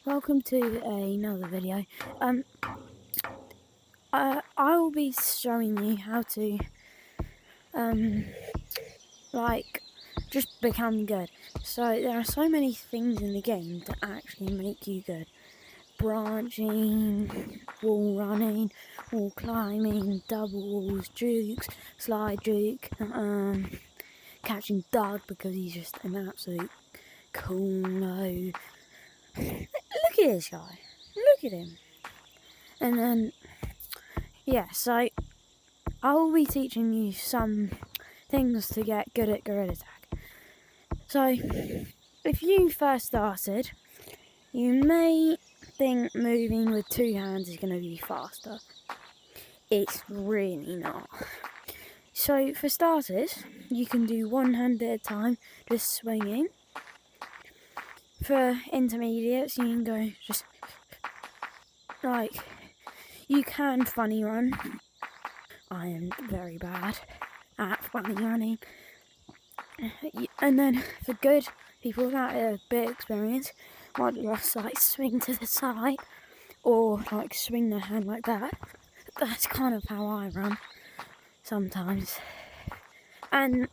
Welcome to another video. I will be showing you how to just become good. So there are so many things in the game that actually make you good. Branching, wall running, wall climbing, double walls, jukes, slide juke, catching Doug because he's just an absolute cool no. Look at this guy. Look at him. And then so I will be teaching you some things to get good at Gorilla Tag. So, if you first started, you may think moving with two hands is going to be faster. It's really not. So, for starters, you can do one hand at a time, just swinging. For intermediates, you can go just you can funny run. I am very bad at funny running. And then for good people that are a bit experienced, might just swing to the side or swing their hand like that. That's kind of how I run sometimes. And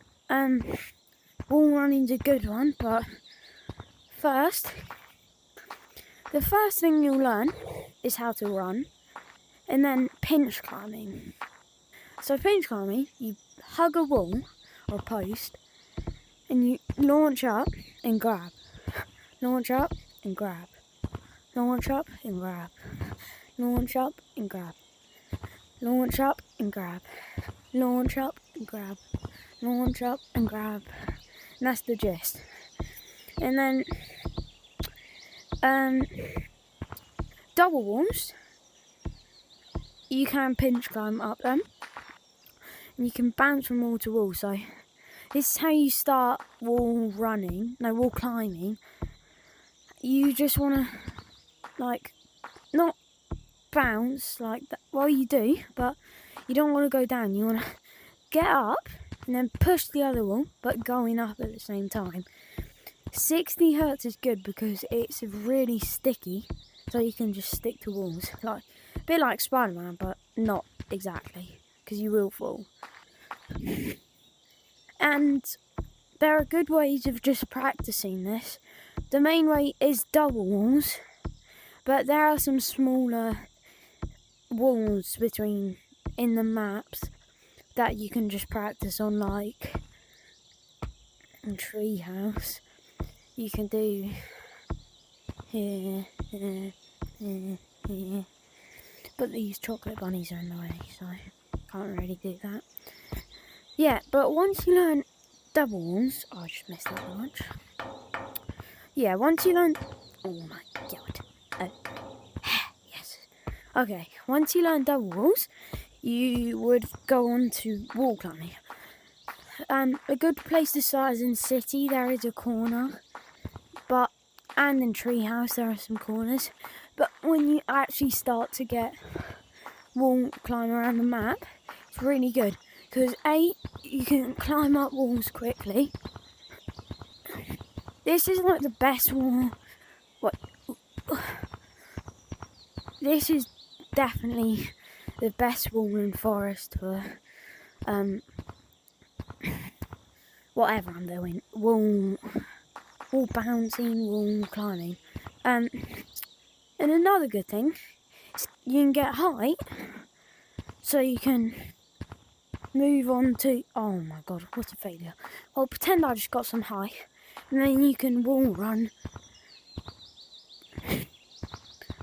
wall running's a good one, but the first thing you'll learn is how to run, and then pinch climbing. So pinch climbing, you hug a wall or a post, and you launch up and grab. Launch up and grab. Launch up and grab. Launch up and grab. Launch up and grab. Launch up and grab. Launch up and grab. And that's the gist. And then double walls, you can pinch climb up them. And you can bounce from wall to wall. So this is how you start wall climbing. You just want to not bounce like that. Well, you do, but you don't want to go down. You want to get up and then push the other wall, but going up at the same time. 60 hertz is good because it's really sticky, so you can just stick to walls. A bit like Spider-Man, but not exactly, because you will fall. And there are good ways of just practicing this. The main way is double walls, but there are some smaller walls in the maps that you can just practice on, like in Treehouse. You can do here, but these chocolate bunnies are in the way, so can't really do that. Yeah, but once you learn double walls, I just missed that much. Yeah, once you learn, oh my god, yes. Okay, once you learn double walls, you would go on to wall climbing. A good place to start is in City. There is a corner, and in Treehouse there are some corners. But when you actually start to get wall climb around the map, it's really good because you can climb up walls quickly. This is like the best wall. This is definitely the best wall in Forest for whatever I'm doing. Wall bouncing, wall climbing. And another good thing is you can get height, so you can move on to, oh my god, what a failure. Well, pretend I just got some height, and then you can wall run.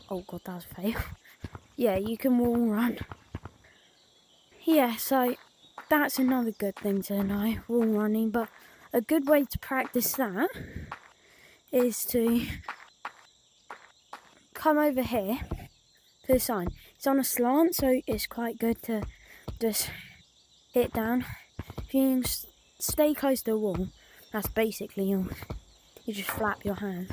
Oh god, that was a fail. Yeah, you can wall run. Yeah, so that's another good thing to know, wall running. But a good way to practice that is to come over here to the sign. It's on a slant, so it's quite good to just hit down. If you stay close to the wall, that's basically you just flap your hand.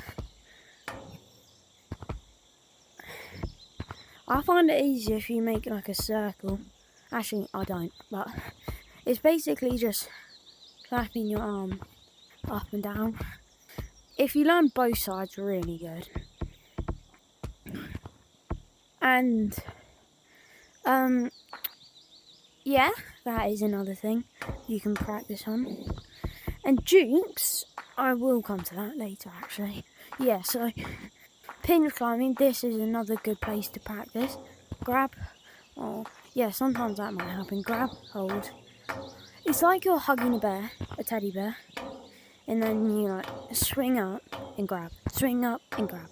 I find it easier if you make a circle. Actually, I don't, but it's basically just clapping your arm up and down. If you learn both sides, really good. And yeah, that is another thing you can practice on. And jukes, I will come to that later actually. Yeah, so pinch climbing, this is another good place to practice. Grab, or yeah, sometimes that might happen. Grab, hold. It's like you're hugging a bear, a teddy bear, and then you like swing up and grab, swing up and grab,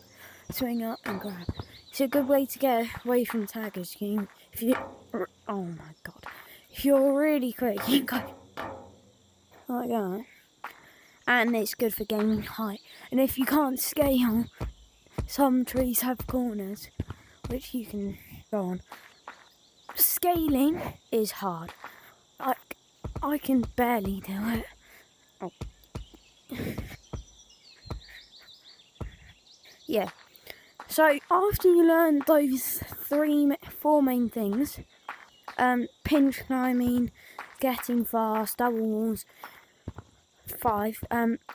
swing up and grab. It's a good way to get away from taggers. If you, oh my god, if you're really quick, you can go like that, and it's good for gaining height. And if you can't scale, some trees have corners which you can go on. Scaling is hard. I can barely do it. Oh. Yeah. So after you learn those four main things, pinch climbing, getting fast, double walls, 5,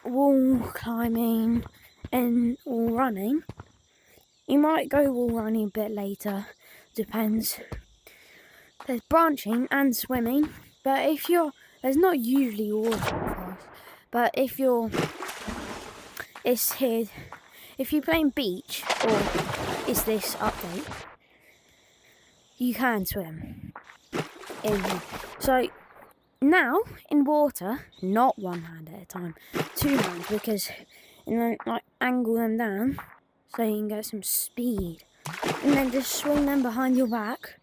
wall climbing, and wall running. You might go wall running a bit later, depends. There's branching and swimming, but there's not usually water fast, but if you're playing beach, or it's this update, you can swim. So now in water, not one hand at a time, 2 hands, because and then like angle them down so you can get some speed, and then just swing them behind your back.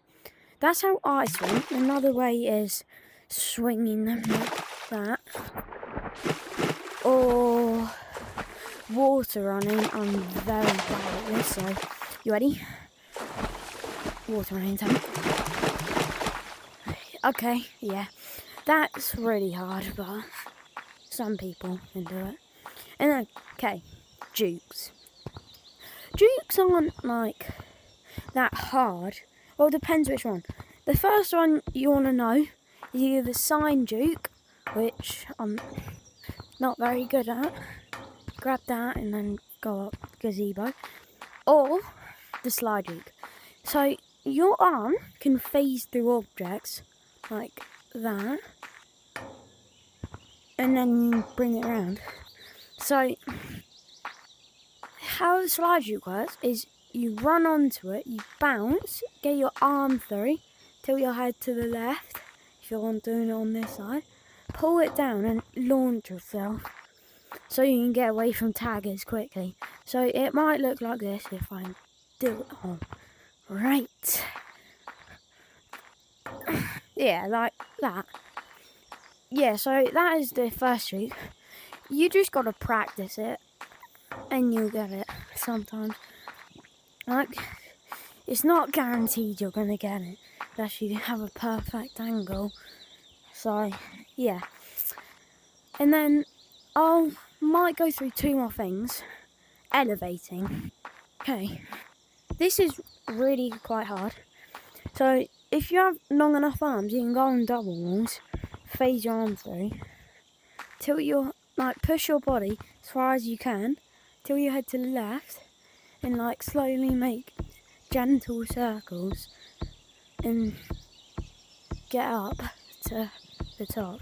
That's how I swim. Another way is swinging them like that, or water running. I'm very bad at this, so you ready? Water running time. Okay, yeah, that's really hard, but some people can do it. And then, okay, jukes. Jukes aren't like that hard. Well, depends which one. The first one you want to know is either the sign juke, which I'm not very good at. Grab that and then go up gazebo. Or the slide juke. So your arm can phase through objects like that, and then you bring it around. So how the slide juke works is you run onto it, you bounce, get your arm through, tilt your head to the left, if you're doing it on this side, pull it down and launch yourself, so you can get away from taggers quickly. So it might look like this if I do it on. Right. Yeah, like that. Yeah, so that is the first trick. You just gotta practice it, and you'll get it sometimes. Like, it's not guaranteed you're gonna get it unless you have a perfect angle. So, yeah. And then might go through 2 more things. Elevating. Okay. This is really quite hard. So, if you have long enough arms, you can go on double walls, phase your arm through, push your body as far as you can, tilt your head to the left, and like slowly make gentle circles and get up to the top.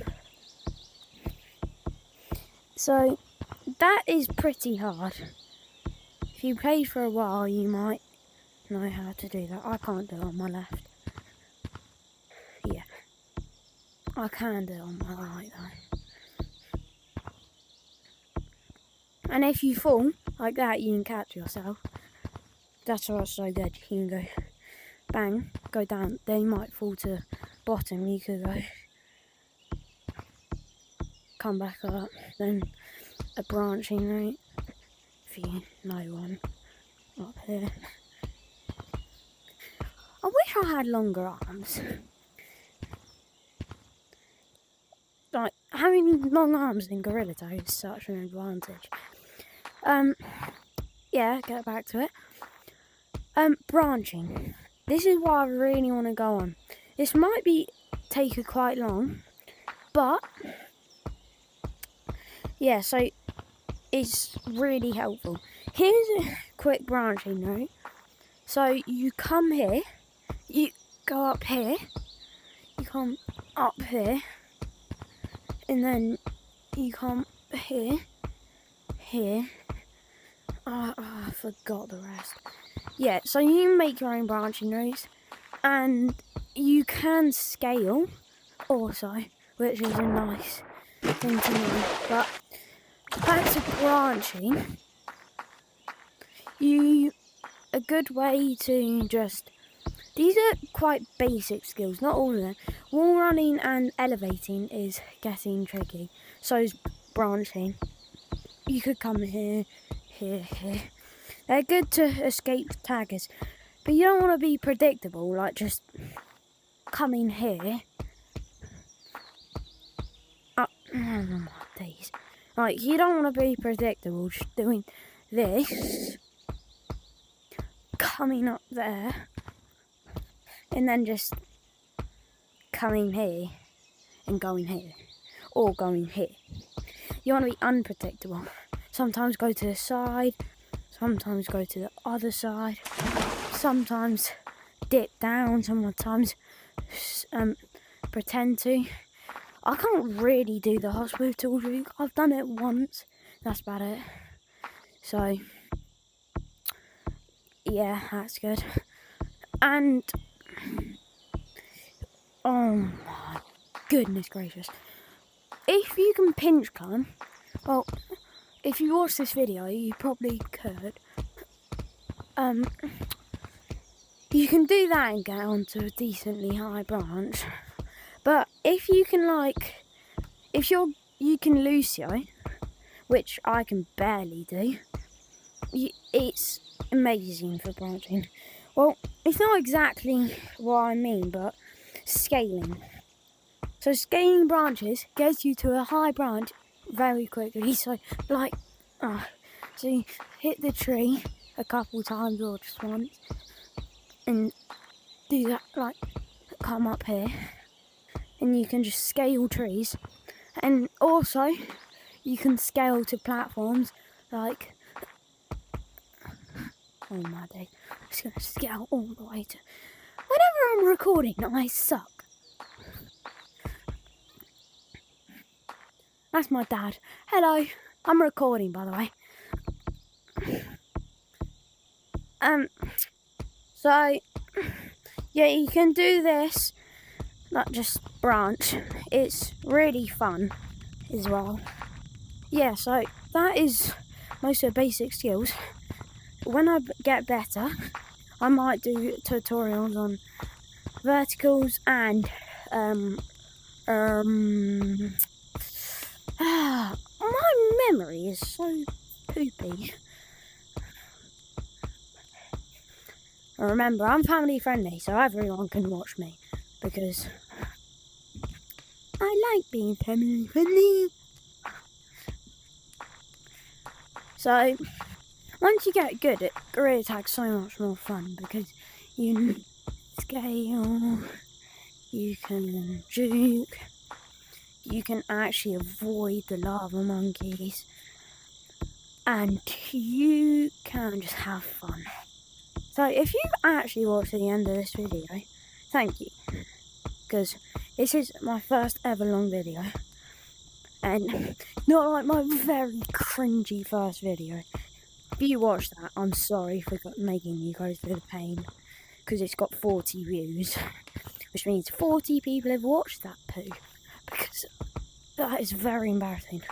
So that is pretty hard. If you play for a while, you might know how to do that. I can't do it on my left. Yeah, I can do it on my right though. And if you fall like that, you can catch yourself. That's what's so good. You can go bang, go down, then you might fall to bottom. You could go, come back up, then a branching route, if you know one, up here. I wish I had longer arms. Like, having long arms in Gorilla Tag is such an advantage. Yeah, get back to it. Branching. This is what I really want to go on. This might take quite long, but yeah, so it's really helpful. Here's a quick branching route. So you come here, you go up here, you come up here, and then you come here, here. I forgot the rest. Yeah, so you can make your own branching routes, and you can scale also, which is a nice thing to know. But back to branching, a good way to just, these are quite basic skills, not all of them. Wall running and elevating is getting tricky, so is branching. You could come here, here. They're good to escape taggers, but you don't want to be predictable, like just coming here. Oh my days. Like, you don't want to be predictable, just doing this, coming up there, and then just coming here and going here, or going here. You want to be unpredictable. Sometimes go to the side, sometimes go to the other side, sometimes dip down, sometimes pretend to. I can't really do the hospital juke. I've done it once, that's about it. So yeah, that's good. And oh my goodness gracious, if you can pinch climb, well, if you watch this video, you probably could. You can do that and get onto a decently high branch. But if you can, like, you can Lucio, which I can barely do, it's amazing for branching. Well, it's not exactly what I mean, but scaling. So scaling branches gets you to a high branch very quickly. So, like, so you hit the tree a couple times or just once, and do that, like, come up here, and you can just scale trees. And also, you can scale to platforms, like, oh my day, I'm just gonna scale all the way to, whenever I'm recording, I suck. That's my dad. Hello, I'm recording, by the way. So, yeah, you can do this, not just branch. It's really fun as well. Yeah, so that is most of the basic skills. When I get better, I might do tutorials on verticals and my memory is so poopy. Remember, I'm family friendly, so everyone can watch me, because I like being family friendly. So, once you get good at Gorilla Tag, so much more fun, because you can scale, you can juke, you can actually avoid the lava monkeys, and you can just have fun. So if you've actually watched to the end of this video, thank you, because this is my first ever long video, and not like my very cringy first video. If you watched that, I'm sorry for making you go through the pain, because it's got 40 views, which means 40 people have watched that poo, because that is very embarrassing.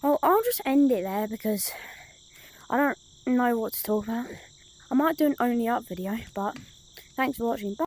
Well, I'll just end it there, because I don't know what to talk about. I might do an only up video, but thanks for watching. Bye.